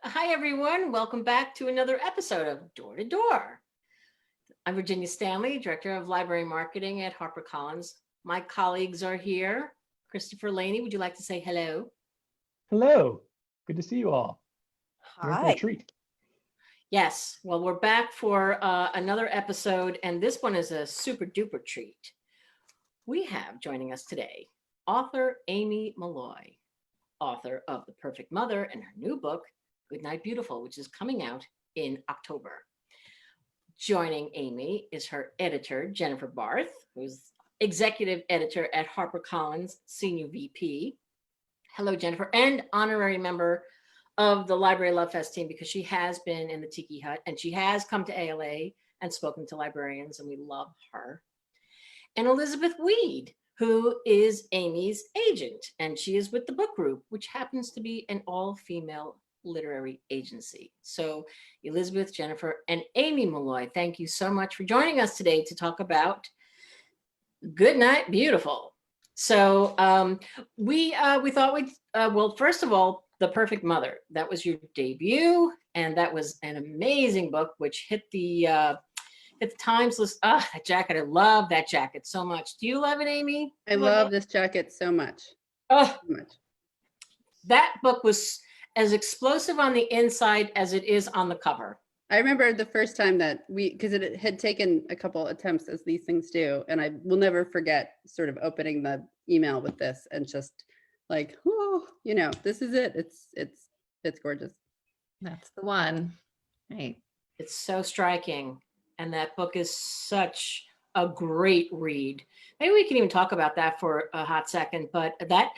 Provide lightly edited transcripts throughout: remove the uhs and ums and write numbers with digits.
Hi, everyone. Welcome back to another episode of Door to Door. I'm Virginia Stanley, Director of Library Marketing at HarperCollins. My colleagues are here. Christopher Laney, would you like to say hello? Hello, good to see you all. You're in for a Hi. treat. Yes, well, we're back for another episode, and this one is a super duper treat. We have joining us today author Aimee Molloy, author of The Perfect Mother and her new book, Goodnight Beautiful, which is coming out in October. Joining Aimee is her editor, Jennifer Barth, who's executive editor at HarperCollins, senior VP. Hello, Jennifer, and honorary member of the Library Love Fest team because she has been in the Tiki Hut and she has come to ALA and spoken to librarians, and we love her. And Elizabeth Weed, who is Aimee's agent, and she is with the book group, which happens to be an all-female literary agency. So Elizabeth, Jennifer, and Aimee Molloy, thank you so much for joining us today to talk about Goodnight Beautiful. So we thought we'd, well, first of all, The Perfect Mother. That was your debut, and that was an amazing book, which hit the Times list. Ah, that jacket, I love that jacket so much. Do you love it, Aimee? I love this jacket so much. Oh, So much. that book was as explosive on the inside as it is on the cover. I remember the first time that because it had taken a couple attempts as these things do, and I will never forget sort of opening the email with this and just like, oh, this is it. It's gorgeous. That's the one, right? It's so striking, and that book is such a great read. Maybe we can even talk about that for a hot second. But that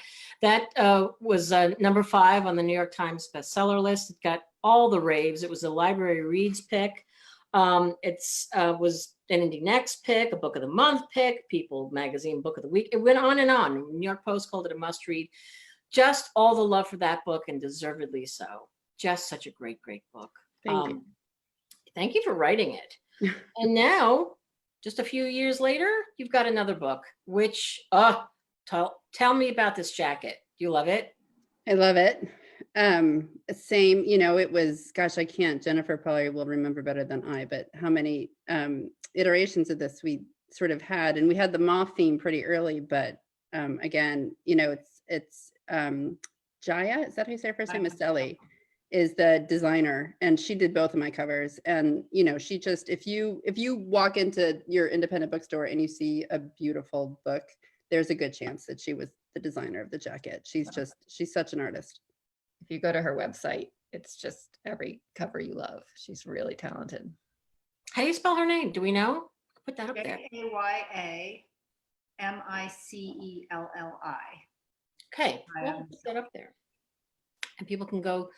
was number 5 on the New York Times bestseller list. It got all the raves. It was a Library Reads pick. It's was an Indie Next pick, a Book of the Month pick, People Magazine Book of the Week. It went on and on. New York Post called it a must read. Just all the love for that book, and deservedly so. Just such a great, great book. Thank you. Thank you for writing it. And now, just a few years later, you've got another book, which, tell me about this jacket. Do you love it? I love it. Same, it was, gosh, I can't, Jennifer probably will remember better than I, but how many iterations of this we sort of had, and we had the moth theme pretty early, but again, it's Jaya, is that how you say her first name? Maselli is the designer, and she did both of my covers. And she just, if you walk into your independent bookstore and you see a beautiful book, there's a good chance that she was the designer of the jacket. She's such an artist. If you go to her website, it's just every cover you love. She's really talented. How do you spell her name? Do we know? Put that up there. Jayamiceli. Okay, we'll put that up there, and people can go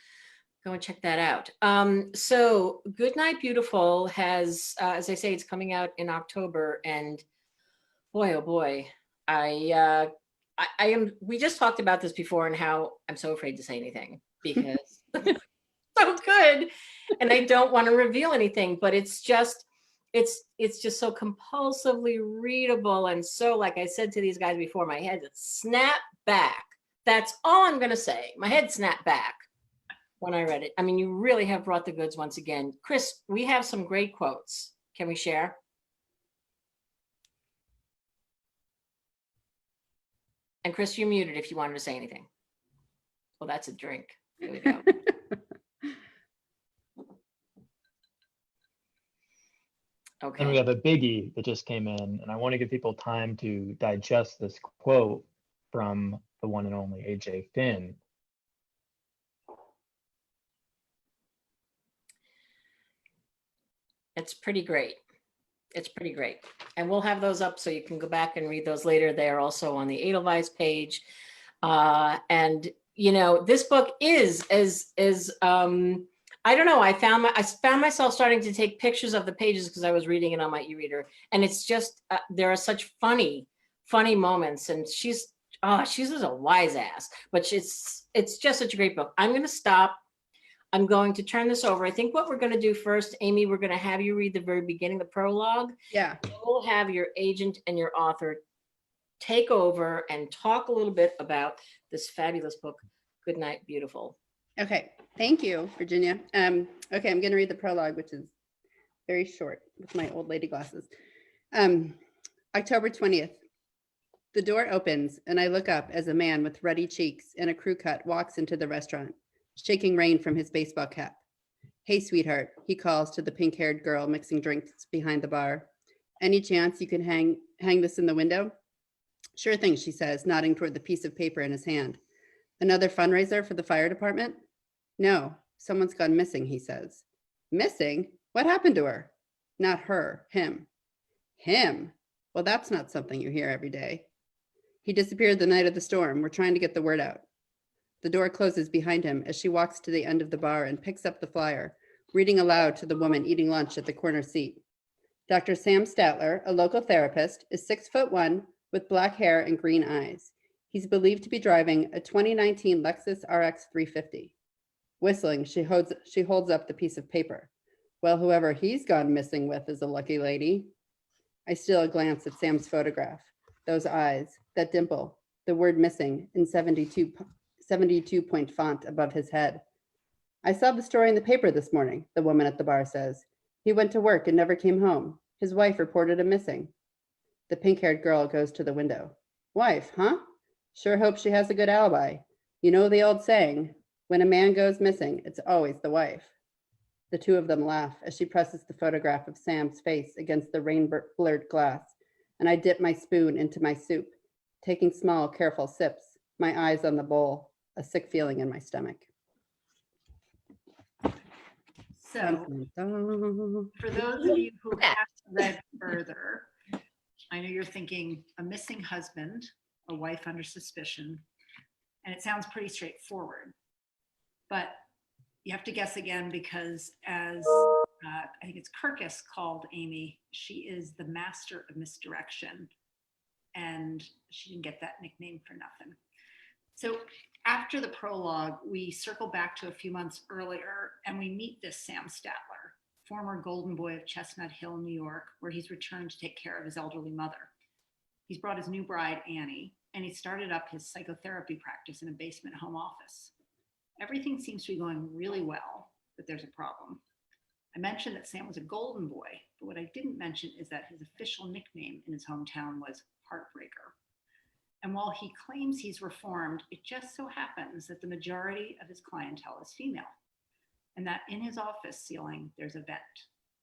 and check that out. So Goodnight Beautiful has, as I say, it's coming out in October, and boy, oh boy, I am, we just talked about this before and how I'm so afraid to say anything because it's so good, and I don't want to reveal anything, but it's just so compulsively readable. And so, like I said to these guys before, my head snapped back. That's all I'm going to say. My head snapped back when I read it. I mean, you really have brought the goods once again. Chris, we have some great quotes. Can we share? And Chris, you're muted if you wanted to say anything. Well, that's a drink. There we go. Okay. And we have a biggie that just came in, and I want to give people time to digest this quote from the one and only AJ Finn. It's pretty great. It's pretty great. And we'll have those up so you can go back and read those later. They are also on the Edelweiss page. And this book is I don't know. I found myself starting to take pictures of the pages because I was reading it on my e-reader, and it's just there are such funny moments. And she's just a wise ass, but it's just such a great book. I'm going to stop. I'm going to turn this over. I think what we're going to do first, Aimee, we're going to have you read the very beginning, the prologue. Yeah. We'll have your agent and your author take over and talk a little bit about this fabulous book, Goodnight Beautiful. Okay, thank you, Virginia. Okay, I'm going to read the prologue, which is very short with my old lady glasses. October 20th. The door opens and I look up as a man with ruddy cheeks and a crew cut walks into the restaurant, shaking rain from his baseball cap. Hey, sweetheart, he calls to the pink-haired girl mixing drinks behind the bar. Any chance you can hang this in the window? Sure thing, she says, nodding toward the piece of paper in his hand. Another fundraiser for the fire department? No, someone's gone missing, he says. Missing? What happened to her? Not her, him. Him? Well, that's not something you hear every day. He disappeared the night of the storm. We're trying to get the word out. The door closes behind him as she walks to the end of the bar and picks up the flyer, reading aloud to the woman eating lunch at the corner seat. Dr. Sam Statler, a local therapist, is 6'1" with black hair and green eyes. He's believed to be driving a 2019 Lexus RX 350. Whistling, she holds up the piece of paper. Well, whoever he's gone missing with is a lucky lady. I steal a glance at Sam's photograph. Those eyes, that dimple, the word missing in 72-point font above his head. I saw the story in the paper this morning, the woman at the bar says. He went to work and never came home. His wife reported him missing. The pink-haired girl goes to the window. Wife, huh? Sure hope she has a good alibi. You know the old saying, when a man goes missing, it's always the wife. The two of them laugh as she presses the photograph of Sam's face against the rain-blurred glass, and I dip my spoon into my soup, taking small, careful sips, my eyes on the bowl, a sick feeling in my stomach. So for those of you who haven't read further, I know you're thinking a missing husband, a wife under suspicion, and it sounds pretty straightforward. But you have to guess again because as I think it's Kirkus called Aimee, she is the master of misdirection. And she didn't get that nickname for nothing. So after the prologue, we circle back to a few months earlier and we meet this Sam Statler, former golden boy of Chestnut Hill, New York, where he's returned to take care of his elderly mother. He's brought his new bride, Annie, and he started up his psychotherapy practice in a basement home office. Everything seems to be going really well, but there's a problem. I mentioned that Sam was a golden boy, but what I didn't mention is that his official nickname in his hometown was Heartbreaker. And while he claims he's reformed, it just so happens that the majority of his clientele is female, and that in his office ceiling, there's a vent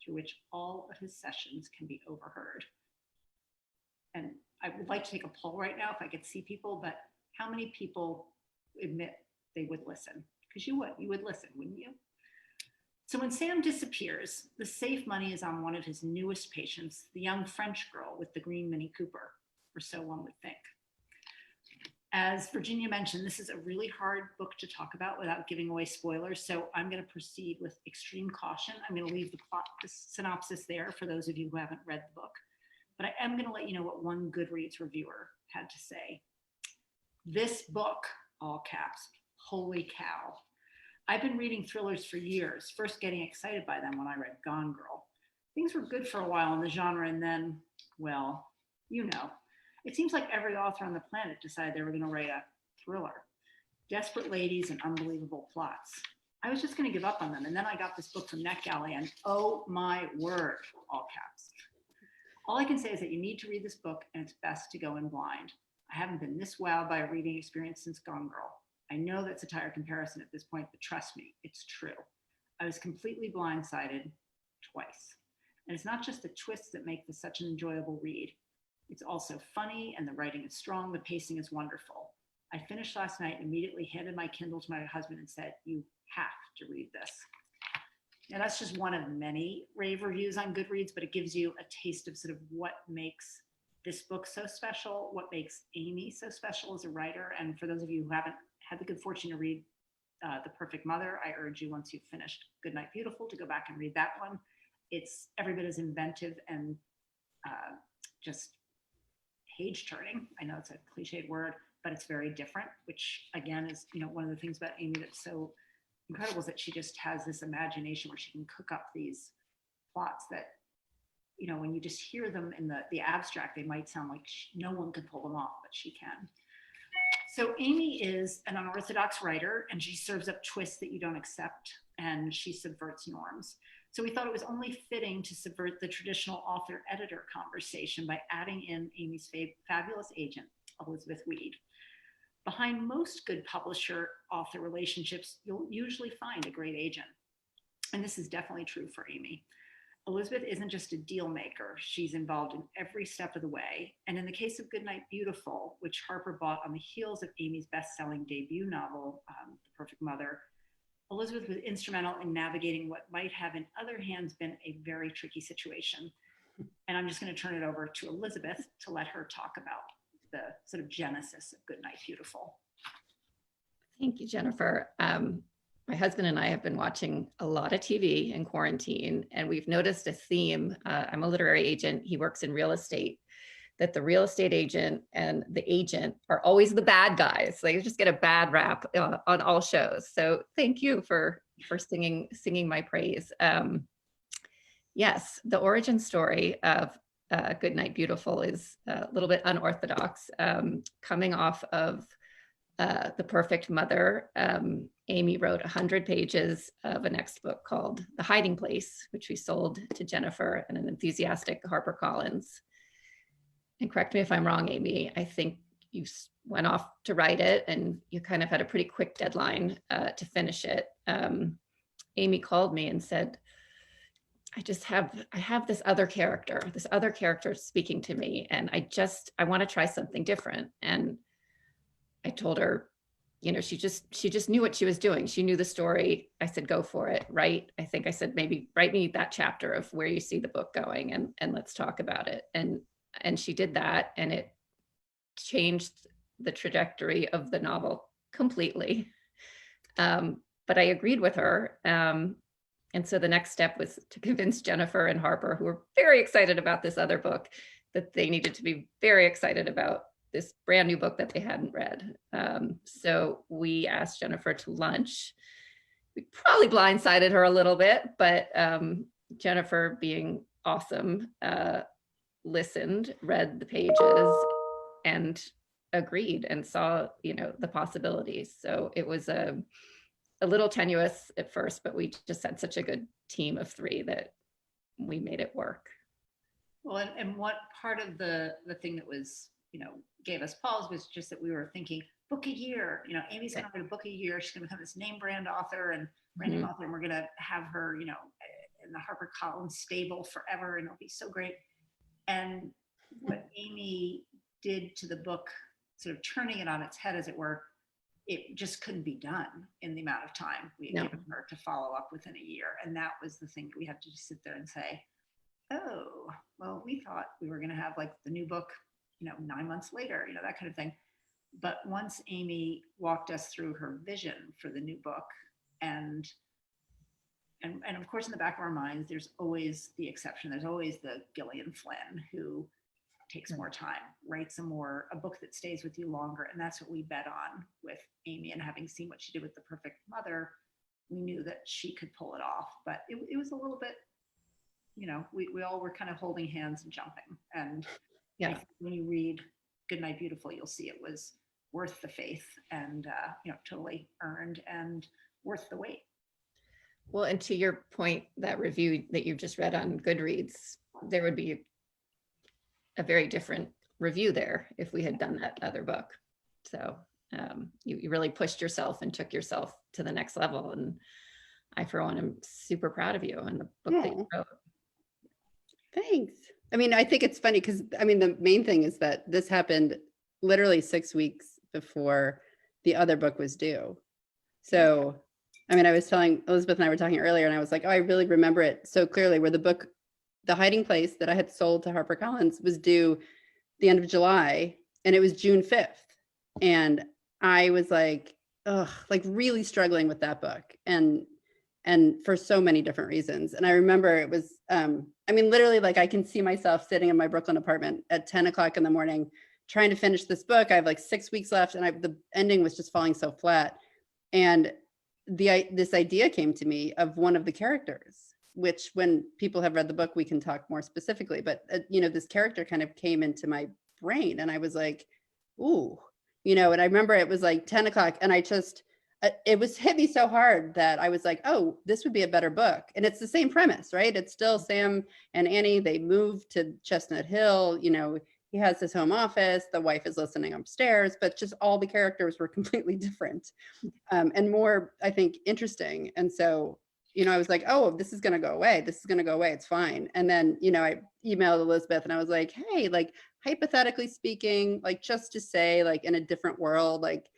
through which all of his sessions can be overheard. And I would like to take a poll right now if I could see people, but how many people admit they would listen? Because you would listen, wouldn't you? So when Sam disappears, the safe money is on one of his newest patients, the young French girl with the green Mini Cooper, or so one would think. As Virginia mentioned, this is a really hard book to talk about without giving away spoilers, so I'm going to proceed with extreme caution. I'm going to leave the plot, the synopsis there for those of you who haven't read the book, but I am going to let you know what one Goodreads reviewer had to say. This book, all caps, holy cow. I've been reading thrillers for years, first getting excited by them when I read Gone Girl. Things were good for a while in the genre, and then, well, you know. It seems like every author on the planet decided they were going to write a thriller. Desperate ladies and unbelievable plots. I was just going to give up on them, and then I got this book from NetGalley, and oh my word, all caps. All I can say is that you need to read this book, and it's best to go in blind. I haven't been this wowed by a reading experience since Gone Girl. I know that's a tired comparison at this point, but trust me, it's true. I was completely blindsided twice. And it's not just the twists that make this such an enjoyable read. It's also funny and the writing is strong, the pacing is wonderful. I finished last night and immediately handed my Kindle to my husband and said, you have to read this. Now that's just one of many rave reviews on Goodreads, but it gives you a taste of sort of what makes this book so special, what makes Aimee so special as a writer. And for those of you who haven't had the good fortune to read The Perfect Mother, I urge you once you've finished Goodnight Beautiful to go back and read that one. It's every bit as inventive and just page turning. I know it's a cliched word, but it's very different, which again is, you know, one of the things about Aimee that's so incredible is that she just has this imagination where she can cook up these plots that, you know, when you just hear them in the abstract, they might sound like no one could pull them off, but she can. So Aimee is an unorthodox writer, and she serves up twists that you don't accept, and she subverts norms. So we thought it was only fitting to subvert the traditional author-editor conversation by adding in Aimee's fabulous agent, Elizabeth Weed. Behind most good publisher-author relationships, you'll usually find a great agent. And this is definitely true for Aimee. Elizabeth isn't just a deal maker. She's involved in every step of the way. And in the case of Goodnight Beautiful, which Harper bought on the heels of Aimee's best-selling debut novel, The Perfect Mother, Elizabeth was instrumental in navigating what might have in other hands been a very tricky situation. And I'm just going to turn it over to Elizabeth to let her talk about the sort of genesis of Goodnight Beautiful. Thank you, Jennifer. My husband and I have been watching a lot of TV in quarantine, and we've noticed a theme. I'm a literary agent. He works in real estate, that the real estate agent and the agent are always the bad guys. They just get a bad rap on all shows. So thank you for singing my praise. Yes, the origin story of Goodnight Beautiful is a little bit unorthodox. Coming off of The Perfect Mother, Aimee wrote 100 pages of a next book called The Hiding Place, which we sold to Jennifer and an enthusiastic HarperCollins. And correct me if I'm wrong, Aimee, I think you went off to write it and you kind of had a pretty quick deadline to finish it. Aimee called me and said, I have this other character speaking to me, and I want to try something different. And I told her, she just knew what she was doing. She knew the story. I said, go for it, right? I think I said, maybe write me that chapter of where you see the book going, and let's talk about it. And she did that, and it changed the trajectory of the novel completely. But I agreed with her. And so the next step was to convince Jennifer and Harper, who were very excited about this other book, that they needed to be very excited about this brand new book that they hadn't read. So we asked Jennifer to lunch. We probably blindsided her a little bit, but Jennifer, being awesome, listened, read the pages, and agreed and saw, the possibilities. So it was a little tenuous at first, but we just had such a good team of three that we made it work. Well, and what part of the thing that was, gave us pause was just that we were thinking book a year, Aimee's going to write a book a year. She's going to become this name brand author and brand name author, and we're going to have her, in the HarperCollins stable forever, and it'll be so great. And what Aimee did to the book, sort of turning it on its head, as it were, it just couldn't be done in the amount of time we had given her to follow up within a year. And that was the thing that we had to just sit there and say, oh, well, we thought we were going to have like the new book, 9 months later, that kind of thing. But once Aimee walked us through her vision for the new book, and of course, in the back of our minds, there's always the exception. There's always the Gillian Flynn who takes more time, writes a book that stays with you longer. And that's what we bet on with Aimee. And having seen what she did with The Perfect Mother, we knew that she could pull it off. But it was a little bit, we all were kind of holding hands and jumping. And yeah, when you read Goodnight Beautiful, you'll see it was worth the faith and, totally earned and worth the wait. Well, and to your point, that review that you just read on Goodreads, there would be a very different review there if we had done that other book. So you really pushed yourself and took yourself to the next level. And I, for one, am super proud of you and the book that you wrote. Thanks. I mean, I think it's funny because, the main thing is that this happened literally 6 weeks before the other book was due. So, I was telling Elizabeth and I were talking earlier, and I was like, oh, I really remember it so clearly, where the book, The Hiding Place, that I had sold to HarperCollins, was due the end of July, and it was June 5th. And I was like, really struggling with that book. And for so many different reasons. And I remember it was, literally, like, I can see myself sitting in my Brooklyn apartment at 10 o'clock in the morning, trying to finish this book. I have like 6 weeks left, and the ending was just falling so flat. And this idea came to me of one of the characters, which, when people have read the book, we can talk more specifically. But, this character kind of came into my brain, and I was like, ooh, you know, and I remember it was like 10 o'clock and I just, it was hit me so hard that I was like, oh, this would be a better book. And it's the same premise, right? It's still Sam and Annie. They moved to Chestnut Hill. You know, he has his home office. The wife is listening upstairs, but just all the characters were completely different and more, I think, interesting. And so, you know, I was like, oh, this is going to go away. This is going to go away. It's fine. And then, you know, I emailed Elizabeth and I was like, hey, like, hypothetically speaking, like, just to say, like, in a different world, like,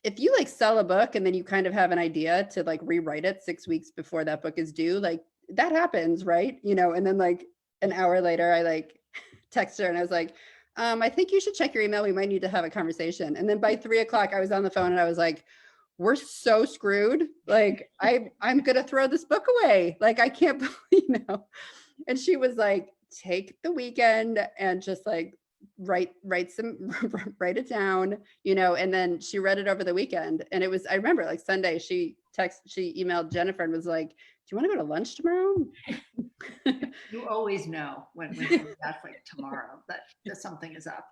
if you like sell a book and then you kind of have an idea to like rewrite it 6 weeks before that book is due, like that happens, right? You know, and then like an hour later, I like text her and I was like, I think you should check your email. We might need to have a conversation. And then by 3 o'clock, I was on the phone and I was like, we're so screwed. Like I'm gonna throw this book away. Like I can't believe, you know. And she was like, take the weekend and just like write it down, you know. And then she read it over the weekend and it was, I remember like Sunday she emailed Jennifer and was like, do you want to go to lunch tomorrow? You always know when that's like tomorrow that something is up.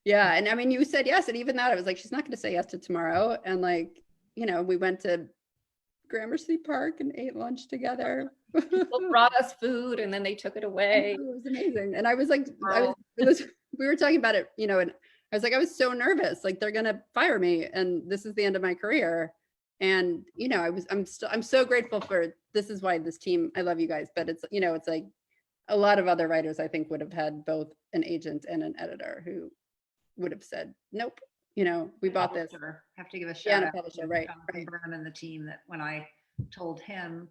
Yeah. And I mean, you said yes. And even that, I was like, she's not going to say yes to tomorrow. And like, you know, we went to Gramercy Park and ate lunch together. People brought us food and then they took it away. It was amazing. And I was like, we were talking about it, you know, and I was like, I was so nervous, like they're going to fire me and this is the end of my career. And, you know, I'm so grateful for, this is why this team, I love you guys, but it's, you know, it's like a lot of other writers, I think would have had both an agent and an editor who would have said, nope, you know, we bought this. Have to give a shout out publisher, right, to Burnham and the team that when I told him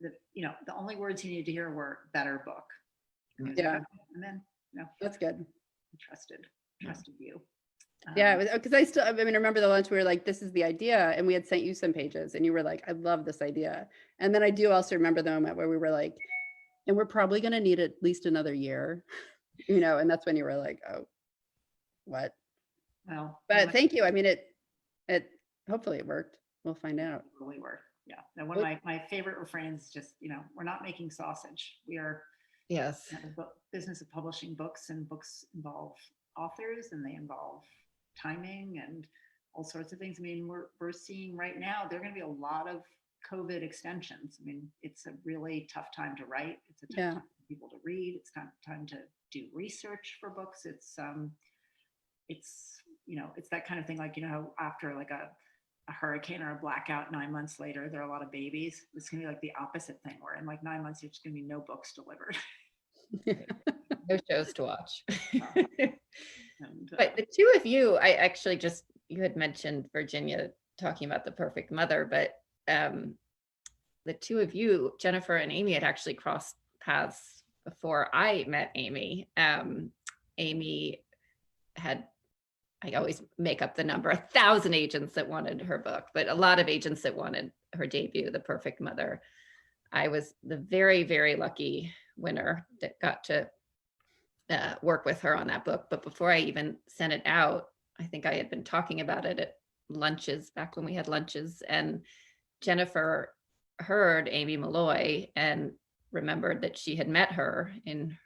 that, you know, the only words he needed to hear were better book. Yeah. And then, no, that's good. Trusted you. Yeah, because I mean, I remember the lunch we were like, this is the idea. And we had sent you some pages and you were like, I love this idea. And then I do also remember the moment where we were like, and we're probably going to need at least another year, you know, and that's when you were like, oh, what? Well, but thank you. I mean, it hopefully it worked. We'll find out. It really worked. Yeah. And one of my favorite refrains, just, you know, we're not making sausage. We are Yes. the business of publishing books, and books involve authors and they involve timing and all sorts of things. I mean, we're seeing right now, there are going to be a lot of COVID extensions. I mean, it's a really tough time to write. It's a tough time for people to read. It's kind of time to do research for books. It's, you know, it's that kind of thing, like, you know, after like a hurricane or a blackout 9 months later, there are a lot of babies. It's gonna be like the opposite thing, where in like 9 months, there's gonna be no books delivered. No shows to watch. And, but the two of you, I actually just, you had mentioned Virginia talking about the perfect mother, but the two of you, Jennifer and Aimee, had actually crossed paths before I met Aimee. Aimee had, I always make up the number, 1,000 agents that wanted her book, but a lot of agents that wanted her debut, The Perfect Mother. I was the very, very lucky winner that got to work with her on that book. But before I even sent it out, I think I had been talking about it at lunches, back when we had lunches, and Jennifer heard Aimee Molloy and remembered that she had met her in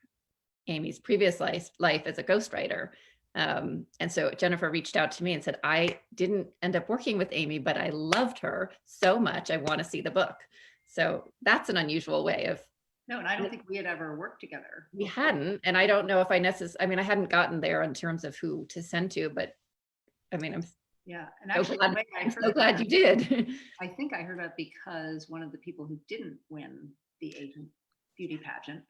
Aimee's previous life as a ghostwriter. And so Jennifer reached out to me and said, I didn't end up working with Aimee, but I loved her so much. I want to see the book. So that's an unusual way of. No, and I don't think we had ever worked together. We hadn't. And I don't know if I I hadn't gotten there in terms of who to send to, but I mean, I'm and actually, I'm so glad you did. I think I heard that because one of the people who didn't win the Agent Beauty pageant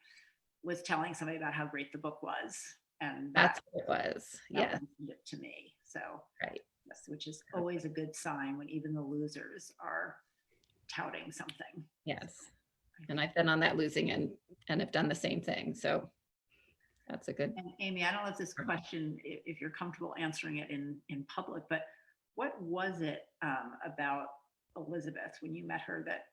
was telling somebody about how great the book was. And that's what it was. Yeah. It to me. So, right. Yes, which is always a good sign when even the losers are touting something. Yes. And I've been on that losing end and have done the same thing. So that's a good. And Aimee, I don't know if this question, if you're comfortable answering it in public, but what was it about Elizabeth when you met her that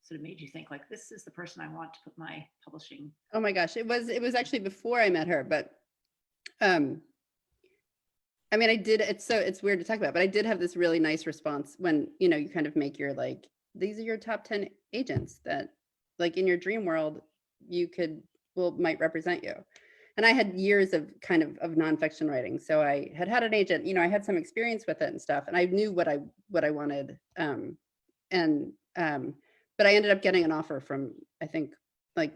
sort of made you think like, this is the person I want to put my publishing? Oh my gosh, it was actually before I met her, but I mean, I did, it's weird to talk about, but I did have this really nice response when, you know, you kind of make your, like, these are your top 10 agents that, like, in your dream world, you might represent you. and I had years of kind of nonfiction writing. So I had an agent, I had some experience with it and stuff, and I knew what I wanted. But I ended up getting an offer from, I think, like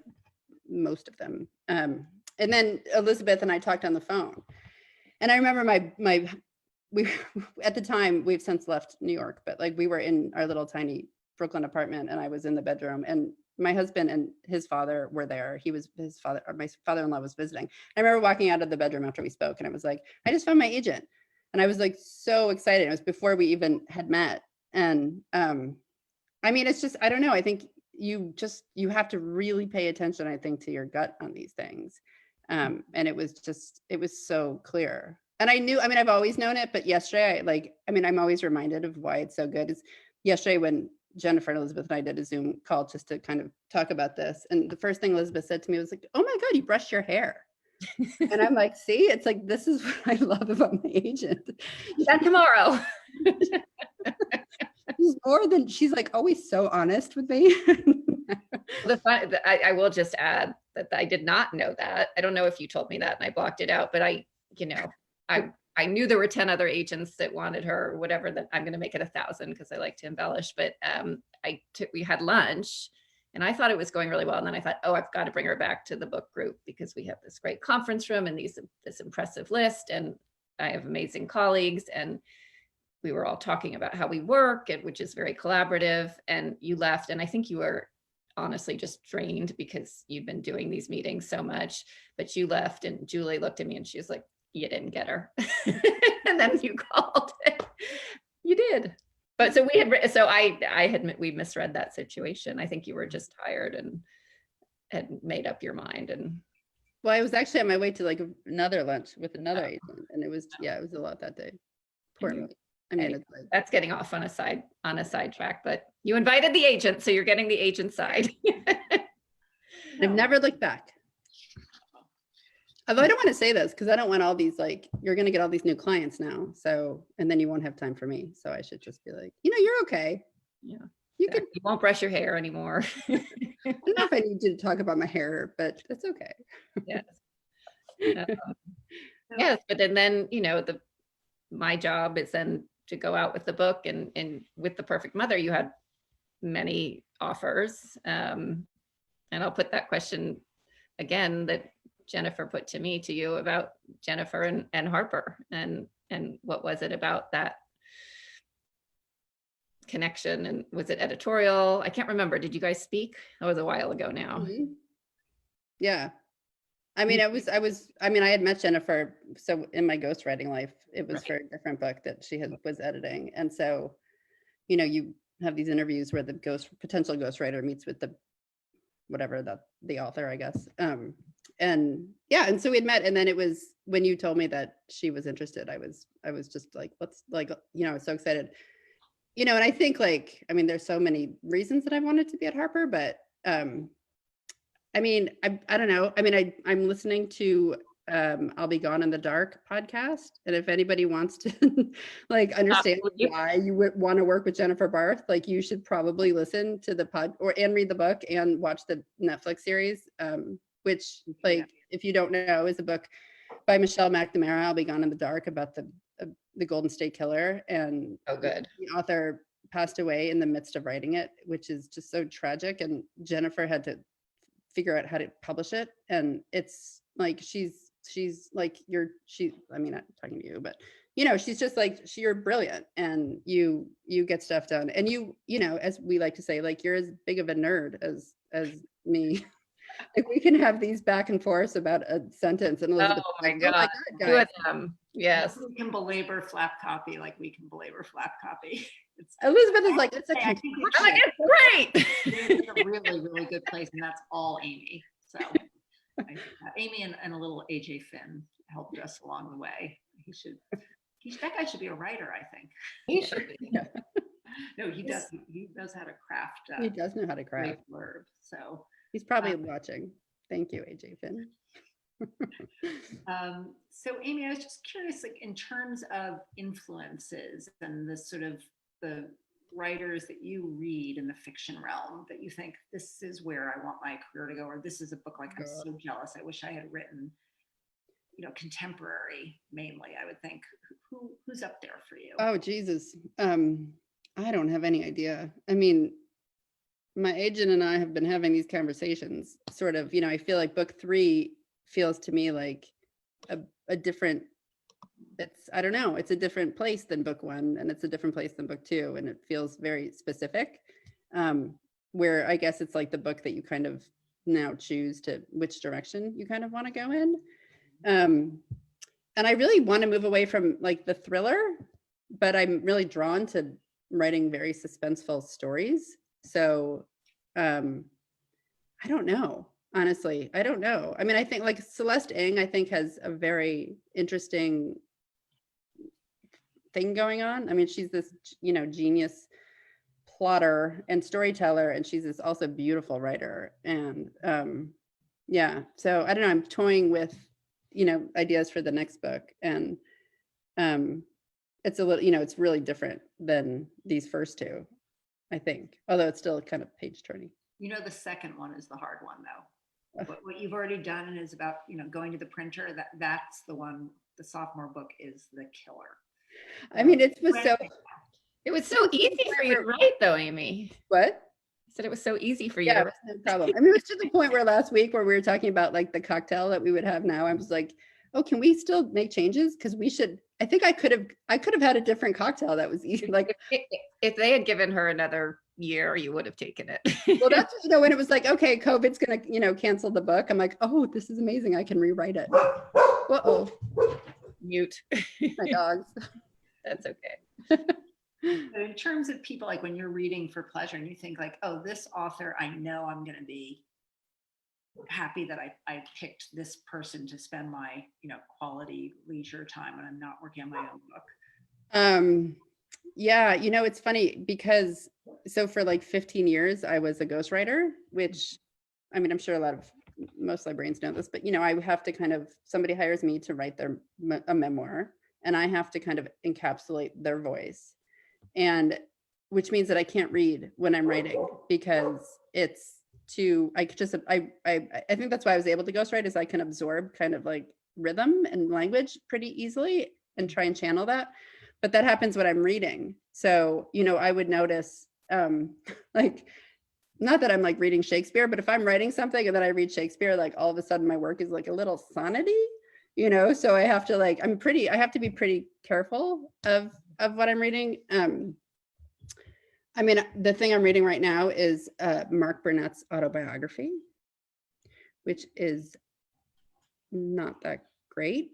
most of them. And then Elizabeth and I talked on the phone, and I remember we at the time, we've since left New York, but like we were in our little tiny Brooklyn apartment, and I was in the bedroom, and my husband and his father were there. My father-in-law was visiting. I remember walking out of the bedroom after we spoke, and I was like, I just found my agent. And I was like so excited. It was before we even had met. And I mean, it's just, I don't know. I think you have to really pay attention, I think, to your gut on these things. And it was so clear. And I've always known it, but yesterday, I'm always reminded of why it's so good. Is yesterday when Jennifer and Elizabeth and I did a Zoom call just to kind of talk about this. And the first thing Elizabeth said to me was like, oh my God, you brushed your hair. And I'm like, see, it's like, this is what I love about my agent. That tomorrow. She's like always so honest with me. I will just add that I did not know that. I don't know if you told me that and I blocked it out, but I knew there were 10 other agents that wanted her or whatever, that I'm going to make it 1,000 because I like to embellish. But we had lunch and I thought it was going really well. And then I thought, oh, I've got to bring her back to the book group because we have this great conference room and this impressive list. And I have amazing colleagues. And we were all talking about how we work, which is very collaborative. And you left. And I think you were honestly just drained because you'd been doing these meetings so much, but you left and Julie looked at me and she was like, you didn't get her. And then you called. You did. But so we misread that situation. I think you were just tired and had made up your mind. And well, I was actually on my way to like another lunch with another agent, and it was a lot that day. Poor me. I mean, it's like, that's getting off on a side track, but you invited the agent, so you're getting the agent side. I've never looked back. Although I don't want to say this because I don't want all these, like, you're going to get all these new clients now. So, and then you won't have time for me. So I should just be like, you're okay. Yeah. You won't brush your hair anymore. I don't know if I need you to talk about my hair, but it's okay. Yes. Yes. But then, my job is then to go out with the book and with The Perfect Mother, you had many offers. And I'll put that question again that Jennifer put to me, to you, about Jennifer and Harper, and what was it about that connection? And was it editorial? I can't remember. Did you guys speak? That was a while ago now. Mm-hmm. Yeah. I mean, I had met Jennifer. So in my ghostwriting life, it was for a different book that she was editing. And so, you have these interviews where the potential ghostwriter meets with the author, I guess. And so we had met, and then it was when you told me that she was interested, I was just like, let's, like, I was so excited, and I think, like, there's so many reasons that I wanted to be at Harper, but I don't know. I'm listening to I'll Be Gone in the Dark podcast. And if anybody wants to like understand why you would want to work with Jennifer Barth, like, you should probably listen to the and read the book and watch the Netflix series, which, like, if you don't know, is a book by Michelle McNamara, I'll Be Gone in the Dark, about the Golden State Killer. And oh, good. The author passed away in the midst of writing it, which is just so tragic. And Jennifer had to figure out how to publish it. And it's like, she's like, I'm not talking to you, but she's just like, you're brilliant and you get stuff done. And as we like to say, like, you're as big of a nerd as me. Like, we can have these back and forth about a sentence, and Elizabeth, oh my God, two of them. Yes. We can belabor flap copy like we can belabor flap copy. Elizabeth is like, it's a I think it's great. it's a really, really good place, and that's all Aimee. So Aimee and a little AJ Finn helped us along the way. That guy should be a writer, I think. He should be. Yeah. No, he does. He knows how to craft. He does know how to craft. Blurb. So he's probably watching. Thank you, AJ Finn. So Aimee, I was just curious, like, in terms of influences and the sort of the writers that you read in the fiction realm that you think, this is where I want my career to go, or this is a book, like, I'm so jealous, I wish I had written contemporary mainly, I would think. Who's up there for you? Oh, Jesus. I don't have any idea. I mean, my agent and I have been having these conversations sort of, I feel like book 3 feels to me like a different, I don't know, it's a different place than book 1, and it's a different place than book 2, and it feels very specific. Where I guess it's like the book that you kind of now choose to which direction you kind of want to go in. And I really want to move away from like the thriller, but I'm really drawn to writing very suspenseful stories. So I don't know, honestly. I don't know. I mean, I think like Celeste Ng, I think has a very interesting thing going on. I mean, she's this, genius plotter and storyteller, and she's this also beautiful writer. And yeah, so I don't know, I'm toying with, ideas for the next book. And it's a little, it's really different than these first 2, I think, although it's still kind of page turning. The second one is the hard one though. What you've already done is about, going to the printer, that's the one, the sophomore book is the killer. I mean, it was so easy for you to write though, Aimee. What? I said it was so easy for you. Yeah, no problem. I mean, it was to the point where last week where we were talking about like the cocktail that we would have now, I was like, oh, can we still make changes? Because I think I could have had a different cocktail that was easy. Like if they had given her another year, you would have taken it. Well, that's, when it was like, okay, COVID's gonna, cancel the book. I'm like, oh, this is amazing. I can rewrite it. Uh-oh. Mute. My dogs. That's okay. But in terms of people, like when you're reading for pleasure and you think like, oh, this author, I know I'm going to be happy that I picked this person to spend my, quality leisure time when I'm not working on my own book. Yeah, it's funny because so for like 15 years, I was a ghostwriter, which, I mean, I'm sure most librarians know this, but, I have to kind of, somebody hires me to write a memoir, and I have to kind of encapsulate their voice. And which means that I can't read when I'm writing because it's too, I think that's why I was able to ghostwrite, is I can absorb kind of like rhythm and language pretty easily and try and channel that. But that happens when I'm reading. So, I would notice, like, not that I'm like reading Shakespeare, but if I'm writing something and then I read Shakespeare, like all of a sudden my work is like a little sonnety, so I have to like, I have to be pretty careful of what I'm reading. I mean, the thing I'm reading right now is Mark Burnett's autobiography, which is not that great.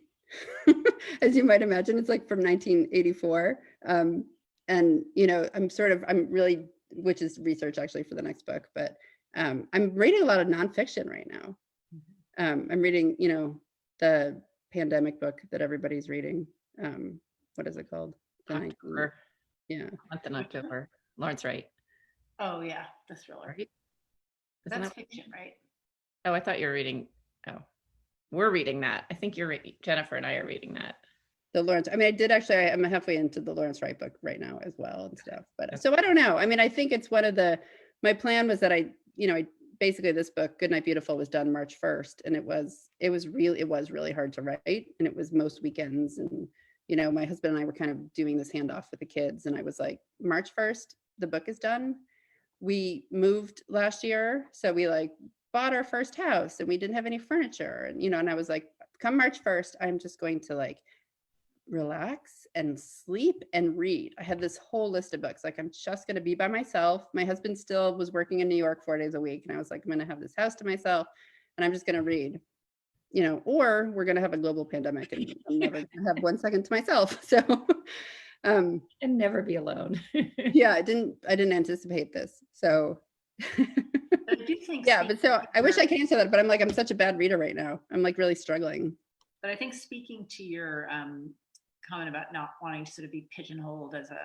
As you might imagine, it's like from 1984. And, I'm really, which is research actually for the next book, but I'm reading a lot of nonfiction right now. I'm reading, the pandemic book that everybody's reading. What is it called? October. Yeah. Month in October. Lawrence Wright. Oh yeah, the thriller. Right? Isn't That's that- fiction, right? Oh, I thought you were reading. Oh, we're reading that. I think Jennifer and I are reading that. The Lawrence, I mean, I'm halfway into the Lawrence Wright book right now as well and stuff. But so I don't know. I mean, I think it's my plan was that I basically this book, Goodnight Beautiful, was done March 1st. And it was really hard to write. And it was most weekends. And, my husband and I were kind of doing this handoff with the kids. And I was like, March 1st, the book is done. We moved last year. So we like bought our first house and we didn't have any furniture. And, and I was like, come March 1st, I'm just going to like relax and sleep and read. I had this whole list of books. Like, I'm just going to be by myself. My husband still was working in New York 4 days a week. And I was like, I'm going to have this house to myself and I'm just going to read, or we're going to have a global pandemic and I'm never going to have 1 second to myself. So, And never be alone. yeah, I didn't anticipate this. So, But I do think yeah, but so I wish I could answer that, but I'm such a bad reader right now. I'm like really struggling. But I think speaking to your comment about not wanting to sort of be pigeonholed as a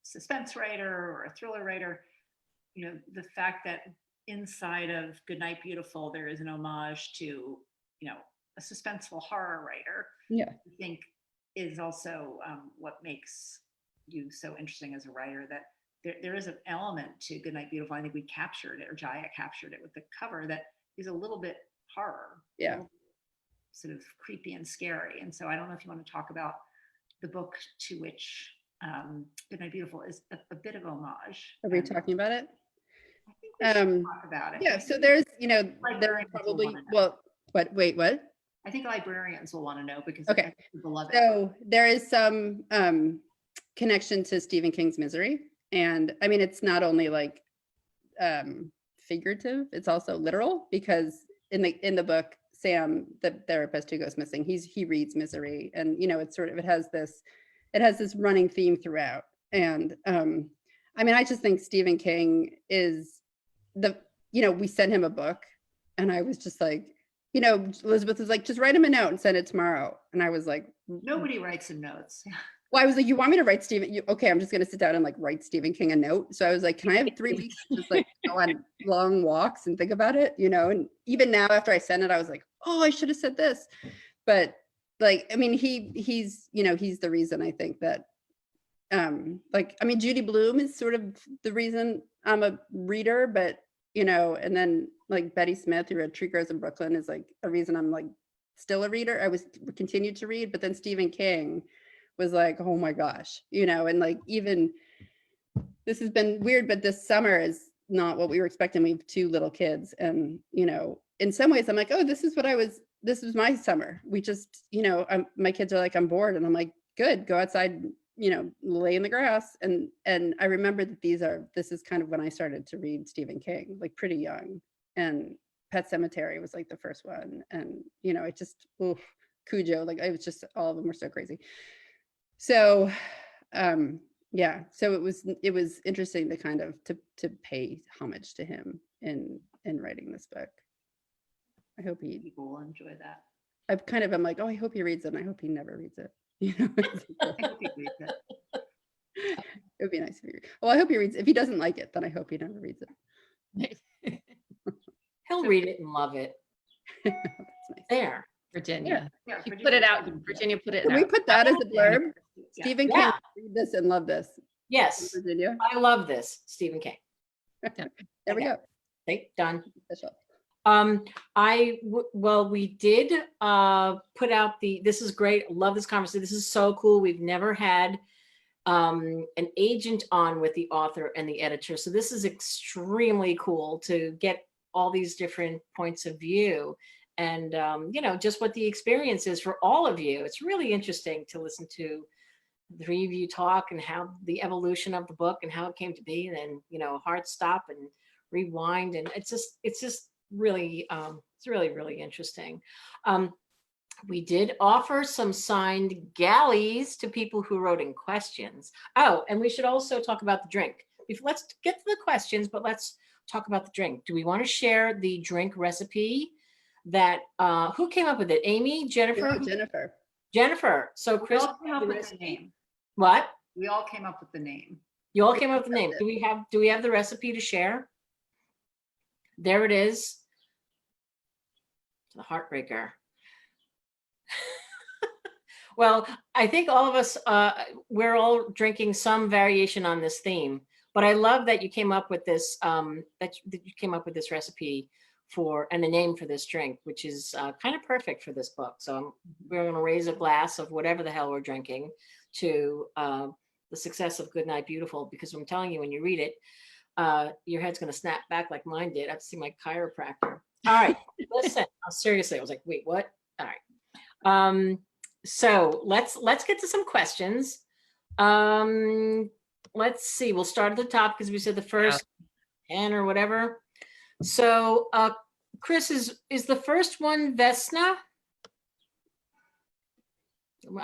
suspense writer or a thriller writer, the fact that inside of Goodnight Beautiful there is an homage to a suspenseful horror writer, Yeah, I think is also what makes you so interesting as a writer, that there is an element to Goodnight Beautiful. I think we captured it, or Jaya captured it with the cover, that is a little bit horror. Yeah. sort of creepy and scary. And so I don't know if you want to talk about the book to which Goodnight Beautiful is a bit of homage. Are we talking about it? I think we should talk about it. Yeah, so there's, there are Librarians will probably, wanna know. well, wait, what? I think librarians will want to know because Okay. people love it. So there is some connection to Stephen King's Misery. And I mean, it's not only like figurative, it's also literal, because in the book, Sam, the therapist who goes missing, he reads Misery, and it's sort of, it has this running theme throughout. And I mean, I just think Stephen King is we sent him a book, and I was just like, Elizabeth was like, just write him a note and send it tomorrow. And I was like, Nobody writes him notes. well, I was like, you want me to write Stephen? Okay, I'm just going to sit down and like write Stephen King a note. So I was like, can I have 3 weeks to just like go on long walks and think about it? And even now after I sent it, I was like, oh, I should have said this. But like, I mean, he's the reason I think that, like, I mean, Judy Blume is sort of the reason I'm a reader, but, and then like Betty Smith, who read Tree Grows in Brooklyn, is like a reason I'm like still a reader. I was continued to read, but then Stephen King was like, oh my gosh, and like, even this has been weird, but this summer is not what we were expecting. We have 2 little kids, and in some ways I'm like, oh, this was my summer. We just, my kids are like, I'm bored, and I'm like, good, go outside, lay in the grass. And I remember that this is kind of when I started to read Stephen King, like pretty young, and Pet Sematary was like the first one, and it just, Cujo, like, it was just, all of them were so crazy. So yeah, so it was interesting to kind of to pay homage to him in writing this book. I hope People will enjoy that. I'm like, oh, I hope he reads it, and I hope he never reads it. I hope he reads it. It would be nice if he, well, I hope he reads, if he doesn't like it, then I hope he never reads it. He'll read it and love it. That's nice. There. Virginia. Yeah, She Virginia put it out. Woolf. Virginia put it Can out. we put that as a blurb? Yeah. Stephen King, Yeah. read this and love this. Yes. Virginia. I love this, Stephen King. There we go. Okay, done. Official. Well, we did put out this is great. Love this conversation. This is so cool. We've never had an agent on with the author and the editor. So this is extremely cool to get all these different points of view, and just what the experience is for all of you. It's really interesting to listen to the 3 of you talk, and how the evolution of the book and how it came to be, and then hard stop and rewind, and it's just really it's really interesting. We did offer some signed galleys to people who wrote in questions. Oh, and we should also talk about the drink. Let's get to the questions, but let's talk about the drink. Do we want to share the drink recipe that who came up with it? Aimee, Jennifer? Yeah, Jennifer. So We Chris, all came up with the name. what? We all came up with the name. You all came up with the name. Do we have the recipe to share? There it is. The heartbreaker. Well, I think all of us, we're all drinking some variation on this theme, but I love that you came up with this, that you came up with this recipe and a name for this drink, which is kind of perfect for this book. So we're going to raise a glass of whatever the hell we're drinking to the success of Goodnight Beautiful, because I'm telling you, when you read it, your head's going to snap back like mine did. I have to see my chiropractor. All right, listen, seriously, I was like, wait, what? All right. So let's get to some questions. Let's see, we'll start at the top because we said the first 10 or whatever. So Chris, is the first one Vesna?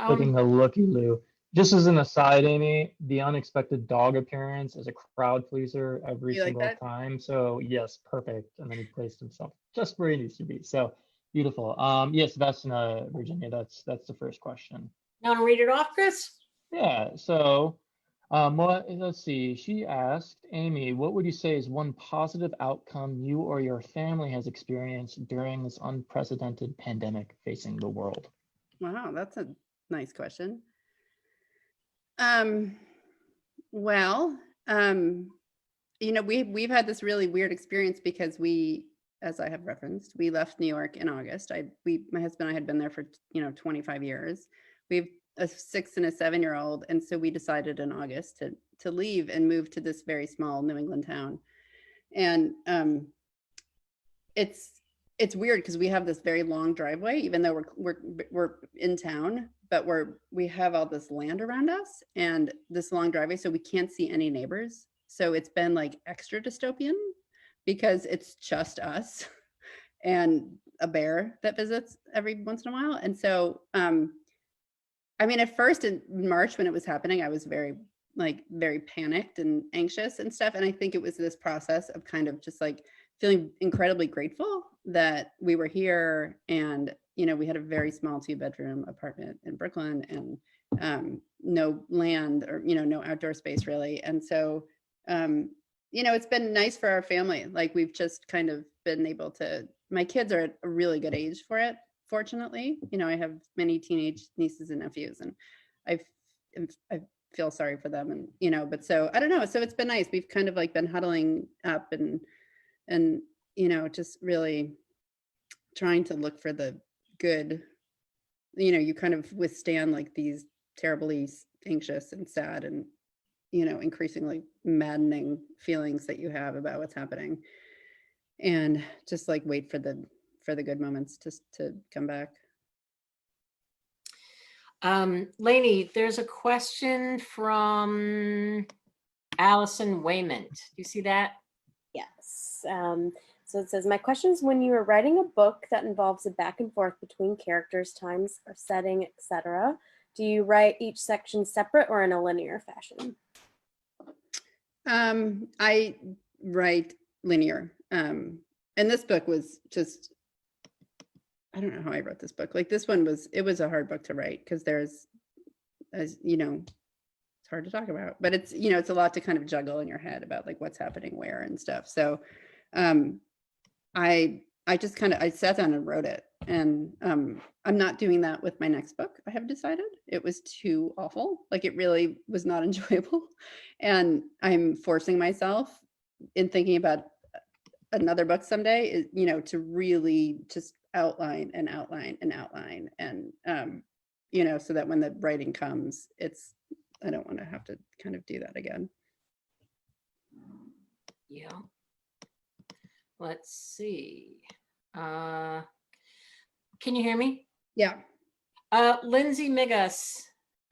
Taking a looky, Lou. Just as an aside, Aimee, the unexpected dog appearance is a crowd pleaser every You like single that? time. So yes, perfect. And then he placed himself just where he needs to be. So beautiful. Yes, Vesna, Virginia. That's the first question. You want to read it off, Chris? Yeah. So, let's see. She asked, Aimee, what would you say is one positive outcome you or your family has experienced during this unprecedented pandemic facing the world? Wow, that's a nice question. Well, we've had this really weird experience because we as I have referenced. We left New York in August. My husband and I had been there for 25 years. We have a 6 and a 7-year-old, and so we decided in August to leave and move to this very small New England town. And it's weird because we have this very long driveway, even though we're in town, but we have all this land around us and this long driveway, so we can't see any neighbors. So it's been like extra dystopian because it's just us and a bear that visits every once in a while. And so, I mean, at first in March when it was happening, I was very panicked and anxious and stuff. And I think it was this process of kind of just like feeling incredibly grateful that we were here. And, we had a very small 2-bedroom apartment in Brooklyn and no land or, no outdoor space really. And so, it's been nice for our family. Like we've just kind of been able to, my kids are at a really good age for it. Fortunately, I have many teenage nieces and nephews and I feel sorry for them and, but so I don't know. So it's been nice. We've kind of like been huddling up and, just really trying to look for the good, you kind of withstand like these terribly anxious and sad and, increasingly maddening feelings that you have about what's happening and just like wait for the good moments to come back. Lainey, there's a question from Allison Waymont. Do you see that? Yes. So it says, my question is, when you are writing a book that involves a back and forth between characters, times, or setting, etc., do you write each section separate or in a linear fashion? I write linear. And this book was just, I don't know how I wrote this book. Like this one it was a hard book to write because there's, as it's hard to talk about, but it's, it's a lot to kind of juggle in your head about like what's happening where and stuff. So, I just kind of, I sat down and wrote it and, I'm not doing that with my next book. I have decided it was too awful. Like it really was not enjoyable. And I'm forcing myself in thinking about another book someday, to really just outline and outline and outline. And, so that when the writing comes, I don't want to have to kind of do that again. Yeah. Let's see. Can you hear me? Yeah. Lindsay Migas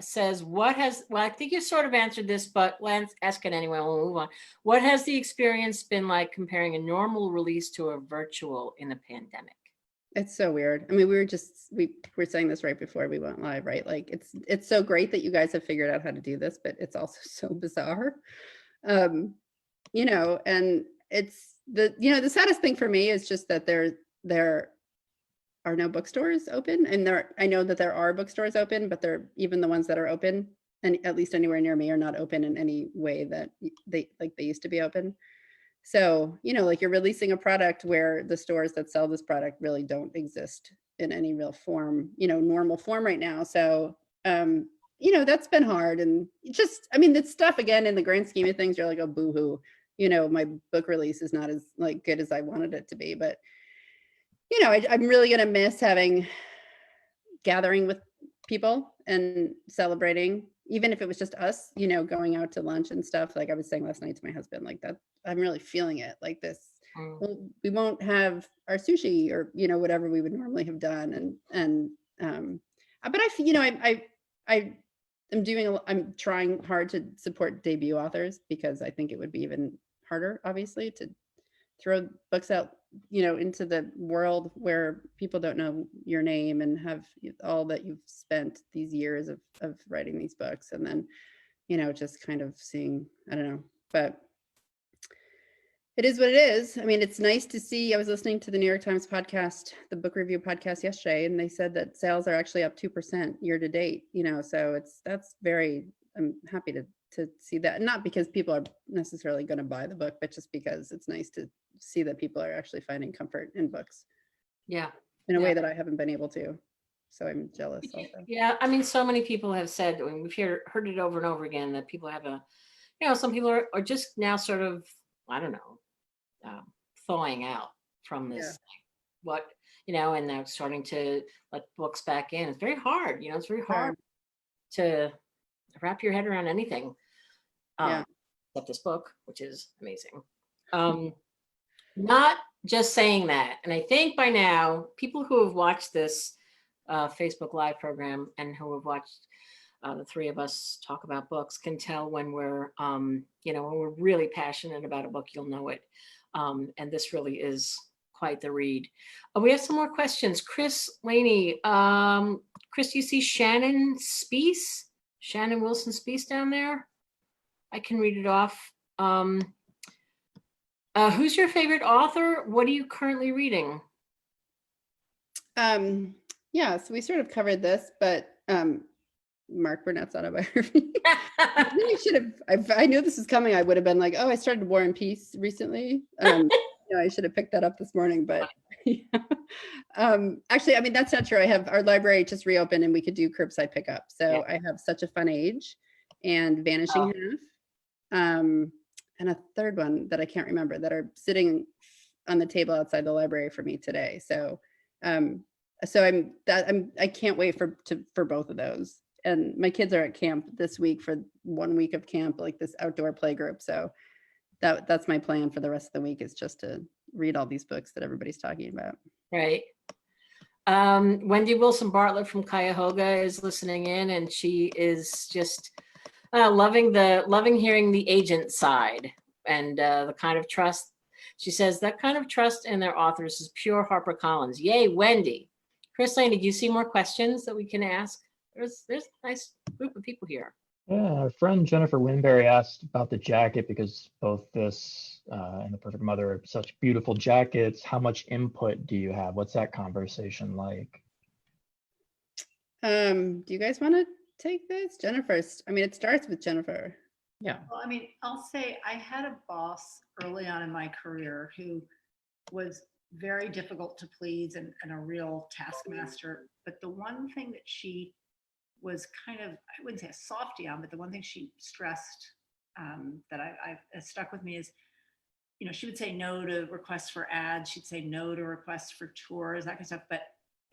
says, I think you sort of answered this, but let's ask it anyway. We'll move on. What has the experience been like comparing a normal release to a virtual in a pandemic? It's so weird. I mean, we were saying this right before we went live, right? Like it's so great that you guys have figured out how to do this, but it's also so bizarre. And it's the saddest thing for me is just that there are no bookstores open, and I know that there are bookstores open, but even the ones that are open, and at least anywhere near me, are not open in any way that they used to be open. So, like you're releasing a product where the stores that sell this product really don't exist in any real form, normal form right now. So, that's been hard. And just, I mean, it's stuff again, in the grand scheme of things, you're like, oh, boo-hoo, my book release is not as like good as I wanted it to be. But, I'm really going to miss gathering with people and celebrating, even if it was just us, going out to lunch and stuff. Like I was saying last night to my husband, like that, I'm really feeling it like this. Well, we won't have our sushi or, whatever we would normally have done. But I'm trying hard to support debut authors because I think it would be even harder, obviously, to throw books out, into the world where people don't know your name and have all that you've spent these years of writing these books. And then, just kind of seeing, I don't know, but it is what it is. I mean, it's nice to see. I was listening to the New York Times podcast, the book review podcast yesterday, and they said that sales are actually up 2% year to date, so I'm happy to see that. Not because people are necessarily going to buy the book, but just because it's nice to see that people are actually finding comfort in books. Yeah. In a way that I haven't been able to. So I'm jealous also. Yeah. I mean, so many people have said, we've heard it over and over again, that people have some people are just now sort of, I don't know, thawing out from Yeah. this. What, and they're starting to let books back in. It's very hard, it's very hard to wrap your head around anything. Yeah. Except this book, which is amazing. Not just saying that. And I think by now, people who have watched this Facebook Live program and who have watched the three of us talk about books can tell when we're, when we're really passionate about a book, you'll know it. And this really is quite the read. We have some more questions. Chris Laney. Chris, you see Shannon Wilson Speece down there? I can read it off. Who's your favorite author? What are you currently reading? Yeah, so we sort of covered this, but Mark Burnett's autobiography. I really should have, if I knew this was coming, I would have been like, oh, I started War and Peace recently. I should have picked that up this morning, but actually, I mean, that's not true. Our library just reopened and we could do curbside pickup. So I have Such a Fun Age and Vanishing Half. And a third one that I can't remember that are sitting on the table outside the library for me today. So, I can't wait for both of those. And my kids are at camp this week for 1 week of camp, like this outdoor play group. So that's my plan for the rest of the week, is just to read all these books that everybody's talking about. Right. Wendy Wilson Bartlett from Cuyahoga is listening in, and she is just loving hearing the agent side and the kind of trust. She says that kind of trust in their authors is pure HarperCollins. Yay, Wendy. Chris Lane, did you see more questions that we can ask? There's a nice group of people here. Yeah, our friend Jennifer Winberry asked about the jacket, because both this and The Perfect Mother are such beautiful jackets. How much input do you have? What's that conversation like? Do you guys want to take this? Jennifer, I mean, it starts with Jennifer. Yeah. Well, I mean, I'll say I had a boss early on in my career who was very difficult to please and a real taskmaster. But the one thing that she was kind of, I wouldn't say a softie on, but the one thing she stressed that I stuck with me is, she would say no to requests for ads. She'd say no to requests for tours, that kind of stuff. But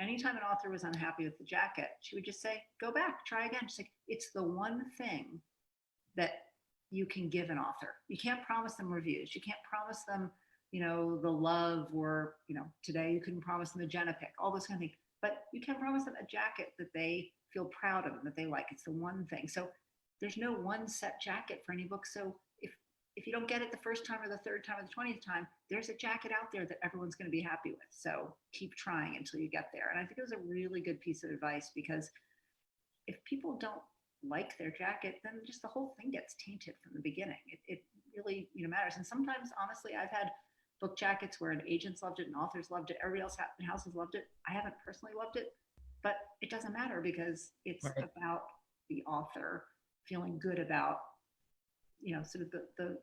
anytime an author was unhappy with the jacket, she would just say, go back, try again. She's like, it's the one thing that you can give an author. You can't promise them reviews. You can't promise them, the love, or, today you couldn't promise them a Jenna pick, all those kind of things. But you can promise them a jacket that they feel proud of and that they like. It's the one thing. So there's no one set jacket for any book. So if you don't get it the first time or the third time or the 20th time, there's a jacket out there that everyone's going to be happy with. So keep trying until you get there. And I think it was a really good piece of advice, because if people don't like their jacket, then just the whole thing gets tainted from the beginning. It really matters. And sometimes, honestly, I've had book jackets where an agent's loved it and authors loved it. Everybody else in the house has loved it. I haven't personally loved it, but it doesn't matter, because it's about the author feeling good about, sort of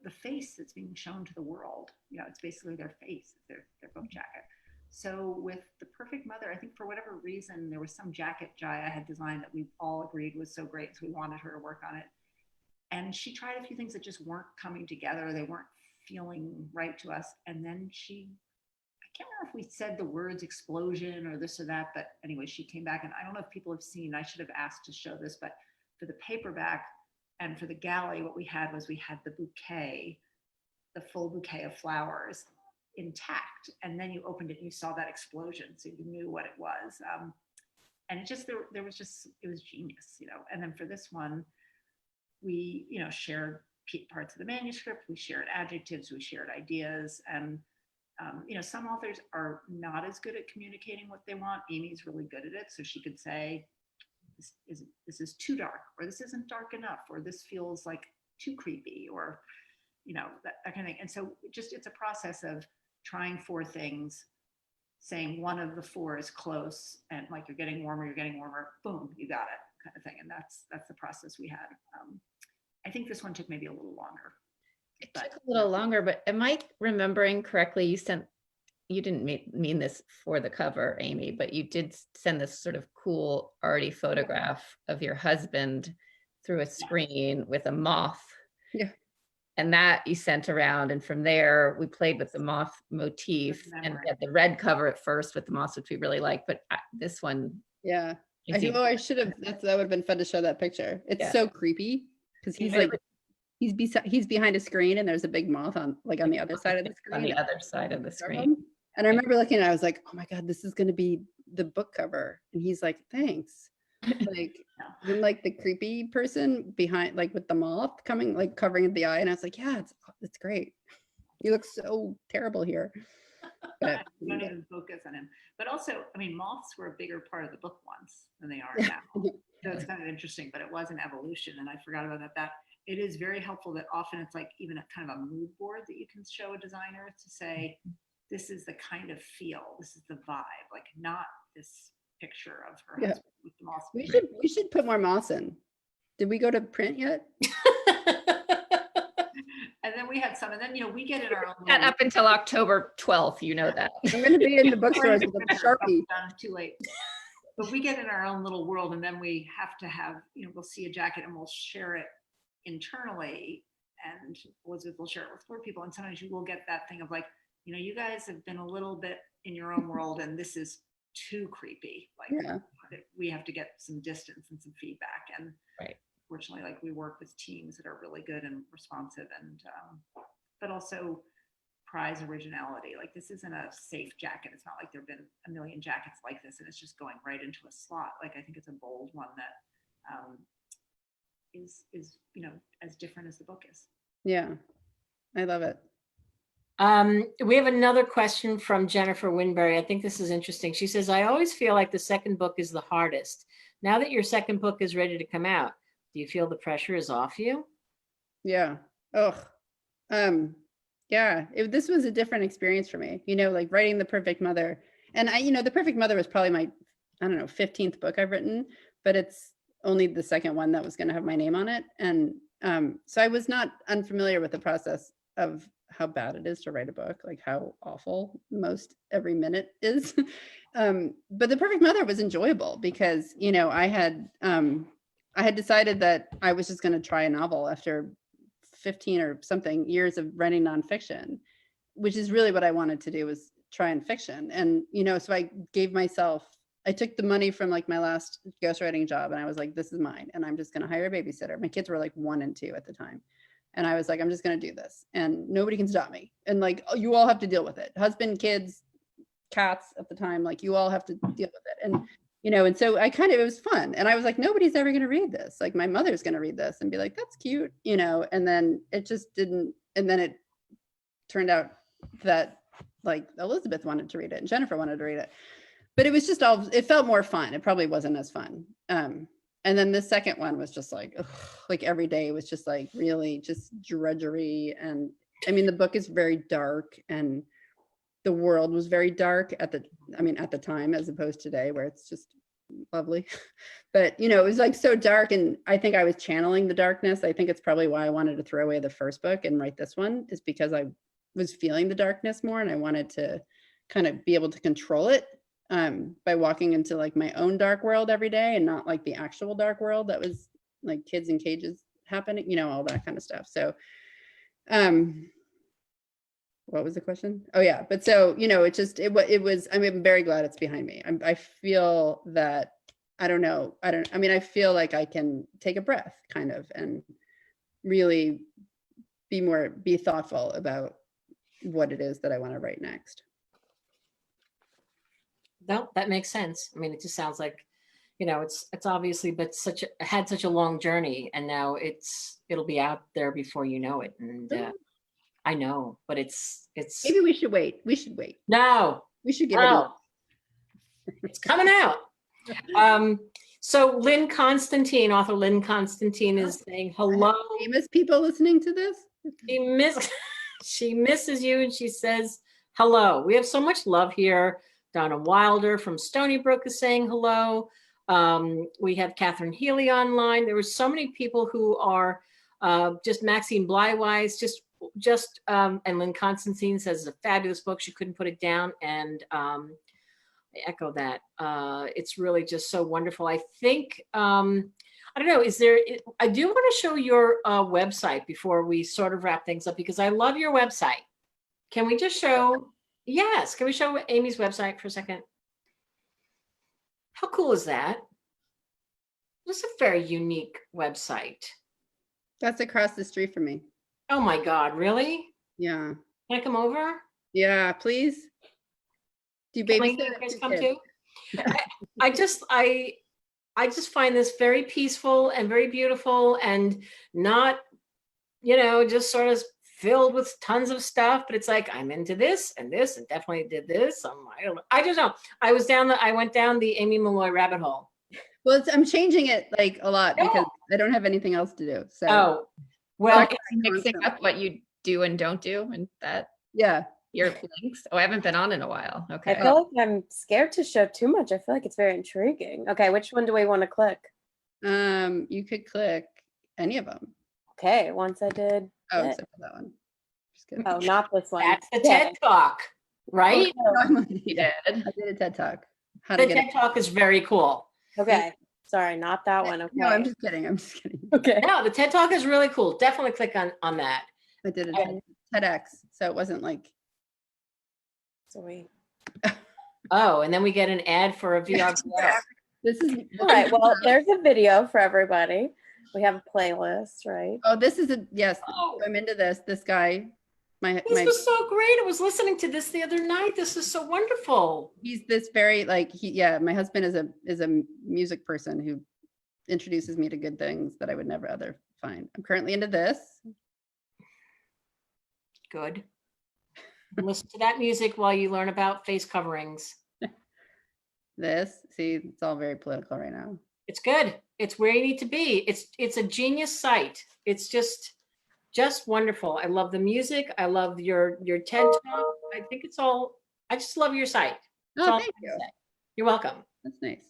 the face that's being shown to the world. It's basically their face, their book jacket. So with The Perfect Mother, I think for whatever reason, there was some jacket Jaya had designed that we all agreed was so great, so we wanted her to work on it. And she tried a few things that just weren't coming together. They weren't feeling right to us. And then I can't remember if we said the words explosion or this or that, but anyway, she came back, and I don't know if people have seen, I should have asked to show this, but for the paperback and for the galley, what we had the bouquet, the full bouquet of flowers intact. And then you opened it and you saw that explosion. So you knew what it was. And it just, it was genius, And then for this one, we, shared parts of the manuscript, we shared adjectives, we shared ideas. And, some authors are not as good at communicating what they want. Amy's really good at it. So she could say, this is too dark, or this isn't dark enough, or this feels like too creepy, or, that kind of thing. And so it's a process of trying 4 things, saying one of the 4 is close, and like you're getting warmer, boom, you got it, kind of thing. And that's the process we had. I think this one took maybe a little longer. It took a little longer, but am I remembering correctly? You didn't mean this for the cover, Amy, but you did send this sort of cool arty photograph of your husband through a screen with a moth. Yeah. And that you sent around. And from there, we played with the moth motif, Good and memory. we had the red cover at first with the moths, which we really liked. But this one, Yeah. I think, I should have, that would have been fun to show that picture. It's Yeah. so creepy because he's Yeah. like, he's behind a screen and there's a big moth on like on the other side of the screen. on the other side of the And screen. I remember looking at it, I was like, oh my God, this is going to be the book cover. And he's like, thanks. Like, then like the creepy person behind, like with the moth coming, like covering the eye. And I was like, yeah, it's great. You look so terrible here. But, We don't even focus on him. But also, I mean, moths were a bigger part of the book once than they are now. So it's kind of interesting, but it was an evolution, and I forgot about that. That it is very helpful that often it's like even a kind of a mood board that you can show a designer to say, this is the kind of feel, this is the vibe, like not this picture of her husband with the moths. we should put more moths in. Did we go to print yet? And then we had some, and then we get in our own. That up until October 12th, you know that. I'm going to be in the bookstores with a Sharpie. Too late. But we get in our own little world, and then we have to have, we'll see a jacket and we'll share it internally, and Elizabeth will share it with 4 people. And sometimes you will get that thing of like, you guys have been a little bit in your own world, and this is too creepy. Like we have to get some distance and some feedback. And right. Fortunately, like we work with teams that are really good and responsive, and but also prize originality. Like this isn't a safe jacket. It's not like there've been a million jackets like this and it's just going right into a slot. Like I think it's a bold one that is as different as the book is. Yeah, I love it. We have another question from Jennifer Winberry. I think this is interesting. She says, I always feel like the second book is the hardest. Now that your second book is ready to come out, do you feel the pressure is off you? Yeah. Oh, yeah, this was a different experience for me, like writing The Perfect Mother. And The Perfect Mother was probably my, 15th book I've written, but it's only the second one that was going to have my name on it. And so I was not unfamiliar with the process of how bad it is to write a book, like how awful most every minute is. But The Perfect Mother was enjoyable because, I had decided that I was just going to try a novel after 15 or something years of writing nonfiction, which is really what I wanted to do, was try in fiction. And, so I took the money from like my last ghostwriting job and I was like, this is mine. And I'm just going to hire a babysitter. My kids were like 1 and 2 at the time. And I was like, I'm just going to do this and nobody can stop me. And like, you all have to deal with it. Husband, kids, cats at the time, like you all have to deal with it. And, and so it was fun. And I was like, nobody's ever going to read this. Like my mother's going to read this and be like, that's cute, and then it just didn't. And then it turned out that like Elizabeth wanted to read it and Jennifer wanted to read it, but it was just it felt more fun. It probably wasn't as fun. And then the second one was just like, ugh, like every day was just like really just drudgery. And I mean, the book is very dark and the world was very dark at the time, as opposed to today where it's just lovely. But, it was like so dark. And I think I was channeling the darkness. I think it's probably why I wanted to throw away the first book and write this one, is because I was feeling the darkness more. And I wanted to kind of be able to control it by walking into like my own dark world every day and not like the actual dark world that was like kids in cages happening, all that kind of stuff. So, what was the question? Oh yeah. But so, it was, I'm very glad it's behind me. I feel that, I feel like I can take a breath kind of, and really be thoughtful about what it is that I want to write next. No, that makes sense. I mean, it just sounds like, it's obviously, but had such a long journey, and now it'll be out there before you know it. And I know, but it's maybe we should wait. No, we should give it's coming out. So Lynn Constantine, author Lynn Constantine, is saying hello. Famous people listening to this. She misses you, and she says hello. We have so much love here. Donna Wilder from Stony Brook is saying hello. We have Catherine Healy online. There were so many people who are just Maxine Blywise, and Lynn Constantine says it's a fabulous book. She couldn't put it down. And I echo that. It's really just so wonderful. I think I don't know, is there, I do want to show your website before we sort of wrap things up, because I love your website. Can we just show, yes, can we show Amy's website for a second? How cool is that? This is a very unique website. That's across the street from me. Oh my God, really? Yeah. Can I come over? Yeah, please. Do you Can my babysit? Chris Two come kids. too? I just find this very peaceful and very beautiful, and not, just sort of filled with tons of stuff, but it's like, I'm into this and this, and definitely did this. I just know. I went down the Aimee Molloy rabbit hole. Well, I'm changing it like a lot because Oh. I don't have anything else to do. So Oh, well, Sorry. Mixing Constantly. up what you do and don't do, and that yeah. your links. Oh, I haven't been on in a while. I Okay. feel like I'm scared to show too much. I feel like it's very intriguing. Okay, which one do we want to click? You could click any of them. Okay, once I did. Oh, it. except for that one. Just kidding. Oh, not this one. that's the Okay. TED Talk, right? No, I'm on- You yeah, did. I did a TED Talk. How to The get TED it. Talk is very cool. Okay, sorry, not that one. Okay. No, I'm just kidding. I'm just kidding. okay. No, the TED Talk is really cool. Definitely click on that. I did a Okay. TEDx, so it wasn't like Sorry. Oh, and then we get an ad for a VR. this is. All right. Well, there's a video for everybody. We have a playlist, right? Oh, this is a yes. Oh. I'm into this. This guy, This was so great. I was listening to this the other night. This is so wonderful. he's this very like my husband is a music person who introduces me to good things that I would never other find. I'm currently into this. Good. Listen to that music while you learn about face coverings. See, it's all very political right now. It's good. It's where you need to be. It's a genius site. It's just wonderful. I love the music. I love your TED Talk. I think it's all. I just love your site. That's all Oh, I'm thank gonna you. say. You're welcome. That's nice.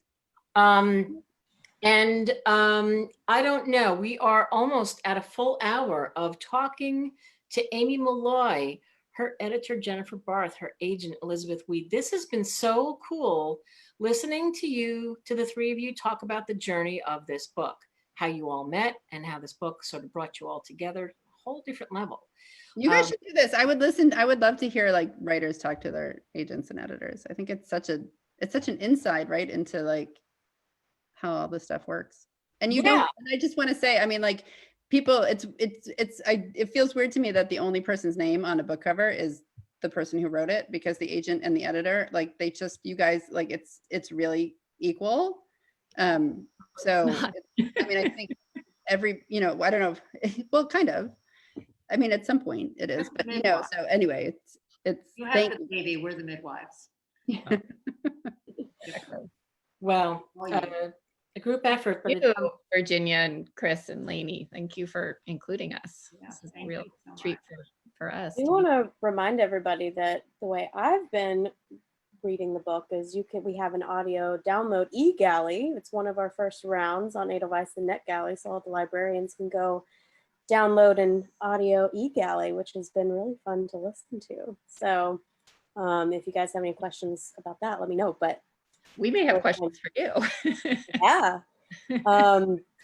I don't know. We are almost at a full hour of talking to Aimee Molloy, her editor, Jennifer Barth, her agent, Elizabeth Weed. This has been so cool listening to the three of you talk about the journey of this book, how you all met and how this book sort of brought you all together, a whole different level. You guys should do this. I would listen. I would love to hear like writers talk to their agents and editors. I think it's such an insight right into like how all this stuff works. And you don't, and I just want to say, I mean, like people, it feels weird to me that the only person's name on a book cover is the person who wrote it, because the agent and the editor, like you guys, like it's really equal. So I mean, I think every, I don't know, well, kind of, I mean, at some point it is, but so anyway, it's, You have the baby, we're the midwives. Well, a group effort, but You, Virginia and Chris and Lainey, thank you for including us. Yeah, This is a thank real you so treat much. for us. I want to remind everybody that the way I've been reading the book is we have an audio download e-galley. It's one of our first rounds on Edelweiss and NetGalley, so all the librarians can go download an audio e-galley, which has been really fun to listen to. So if you guys have any questions about that, let me know. But we may have questions for you. yeah.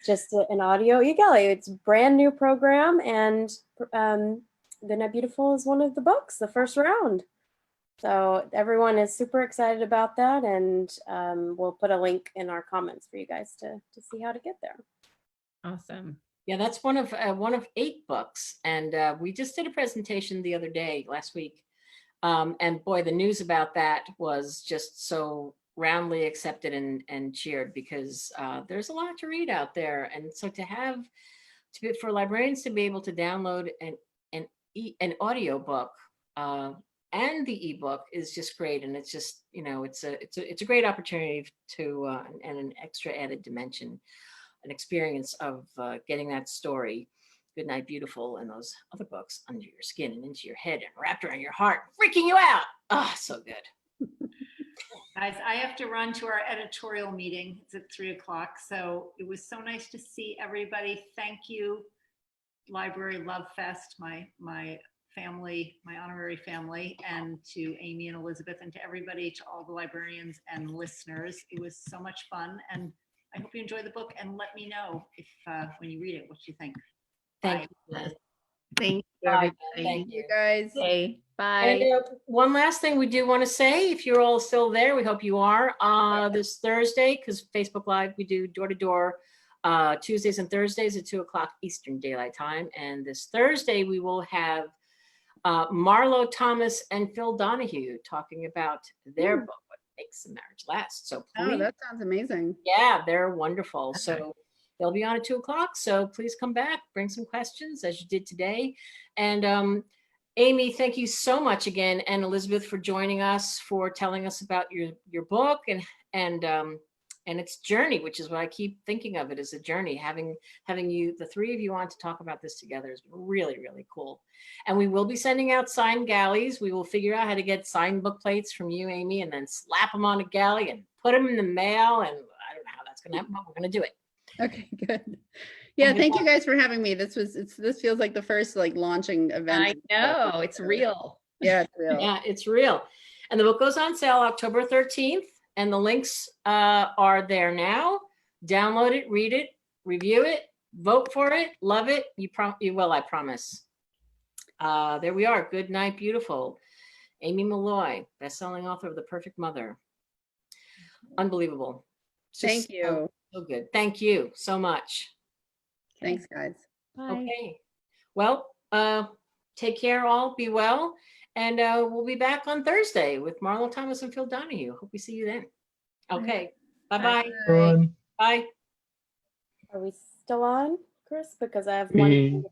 Just an audio e-galley. It's a brand new program, and Goodnight Beautiful is one of the books, the first round. So everyone is super excited about that, and we'll put a link in our comments for you guys to see how to get there. Awesome. yeah, that's one of 8 books, and we just did a presentation the other day, last week, and boy, the news about that was just so roundly accepted and cheered, because there's a lot to read out there, and so for librarians to be able to download an audio book and the ebook is just great, and it's just it's a great opportunity to and an extra added dimension, an experience of getting that story, Goodnight Beautiful, and those other books under your skin and into your head and wrapped around your heart, freaking you out. Ah, so good. Guys, I have to run to our editorial meeting. It's at 3:00. So it was so nice to see everybody. Thank you, Library Love Fest, my family, my honorary family, and to Aimee and Elizabeth, and to everybody, to all the librarians and listeners. It was so much fun. And I hope you enjoy the book, and let me know if when you read it, what you think. Thank Bye. you. Liz. Thank you, Bye. everybody. Thank You guys. Okay, bye. And one last thing we do want to say, if you're all still there, we hope you are, this Thursday, because Facebook Live, we do door-to-door Tuesdays and Thursdays at 2:00 Eastern Daylight Time. And this Thursday, we will have Marlo Thomas and Phil Donahue talking about their book, What Makes a Marriage Last. So Oh, please, that sounds amazing. yeah, they're wonderful. So they'll be on at 2:00. So please come back, bring some questions as you did today. And Aimee, thank you so much again, and Elizabeth, for joining us, for telling us about your book and its journey, which is what I keep thinking of it as a journey. Having you, the three of you, on to talk about this together is really, really cool. And we will be sending out signed galleys. We will figure out how to get signed book plates from you, Aimee, and then slap them on a galley and put them in the mail. And I don't know how that's going to happen, but we're going to do it. Okay, good. Yeah, thank you guys for having me. This feels like the first like launching event. I know, it's real. Yeah, it's real. Yeah, it's real. And the book goes on sale October 13th, and the links are there now. Download it, read it, review it, vote for it, love it. You will, I promise. There we are. Good Night Beautiful. Aimee Molloy, best-selling author of The Perfect Mother. Unbelievable. It's just Thank you. So good. Thank you so much. Thanks, guys. Bye. Okay. Well, take care all. Be well. And we'll be back on Thursday with Marlo Thomas and Phil Donahue. Hope we see you then. Okay. Bye-bye. Fun. Bye. Are we still on, Chris? Because I have one. We